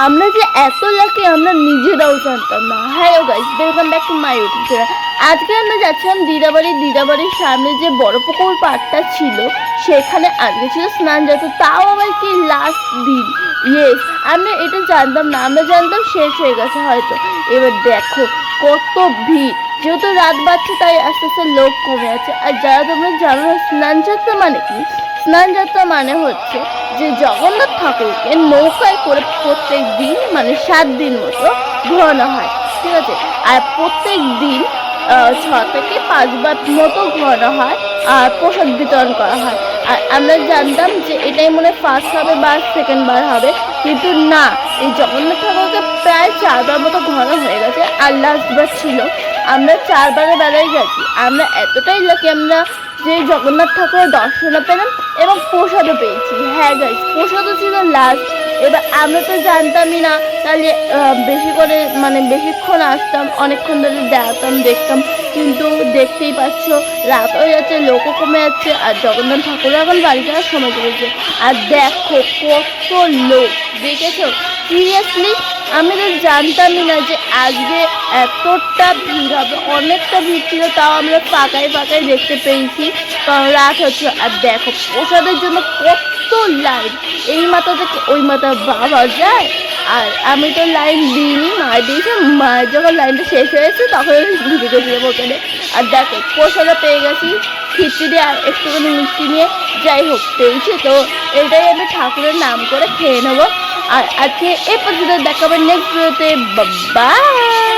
আমরা যে এত লাকি আমরা নিজেরাও জানতাম না। Hello guys, welcome back to my YouTube channel. আজকে আমরা যাচ্ছিলাম দিদাবাড়ির সামনে যে বড় পুকুর পাড়টা ছিল, সেখানে আজকে ছিল স্নান যাত্রা, তাও আবার কি লাস্ট দিন। ইয়েস, আমরা এটা জানতাম না, আমরা জানতাম শেষ হয়ে গেছে হয়তো। এবার দেখো কত ভিড়, যেহেতু রাত বাড়ছে তাই আস্তে আস্তে লোক কমে আছে। আর যারা তোমরা জানো না স্নান যাত্রা মানে কি, স্নান যাত্রা মানে হচ্ছে যে জগন্নাথ ঠাকুরকে নৌকায় করে প্রত্যেক দিন মানে 7 দিন মতো ঘোরানো হয়, ঠিক আছে। আর প্রত্যেক দিন 6 থেকে 5 বার মতো ঘোরানো হয় আর প্রসাদ বিতরণ করা হয়। আর আমরা জানতাম যে এটাই মনে হয় ফার্স্ট হবে বা সেকেন্ড বার হবে, কিন্তু না, এই জগন্নাথ ঠাকুরকে প্রায় 4 বার মতো ঘোরানো হয়ে গেছে। আর লাস্ট বার ছিল আমরা 4 বারের বেলায় গেছি। আমরা এতটাই লাকি আমরা যে জগন্নাথ ঠাকুরের দর্শনও পেলাম এবং প্রসাদও পেয়েছি। হ্যাঁ গাইস, প্রসাদও ছিল লাস্ট। এবার আমরা তো জানতামই না, তাহলে বেশি করে মানে বেশিক্ষণ আসতাম, অনেকক্ষণ ধরে দাঁড়াতাম দেখতাম, কিন্তু দেখতেই পাচ্ছ রাত হয়ে যাচ্ছে, লোকও কমে যাচ্ছে আর জগন্নাথ ঠাকুরও এখন বাড়ি যাওয়ার সময় চলেছে। আর দেখো কত লোক, দেখেছো? সিরিয়াসলি আমি তো জানতামই না যে আজকে এতটা ভিড় হবে। অনেকটা ভিড় ছিল, তাও আমরা ফাঁকায় ফাঁকায় দেখতে পেয়েছি, কারণ রাত হচ্ছে। আর দেখো প্রসাদের জন্য কত লাইন, এই মাথা থেকে ওই মাথা বাবা যায়। আর আমি তো লাইন দিইনি, মা দিয়েছে। মায়ের যখন লাইনটা শেষ হয়েছে তখন আমি ঢুকে গেছিলাম ওখানে। আর দেখো প্রসাদও পেয়ে গেছি, খিচুড়ি আর একটুখানি মিষ্টি নিয়ে। যাই হোক পেয়েছি তো, এটাই আমি ঠাকুরের নাম করে খেয়ে নেবো। আর আজকে এই পর্যন্ত দেখাবো নেক্সট ভিডিওতে। বাই।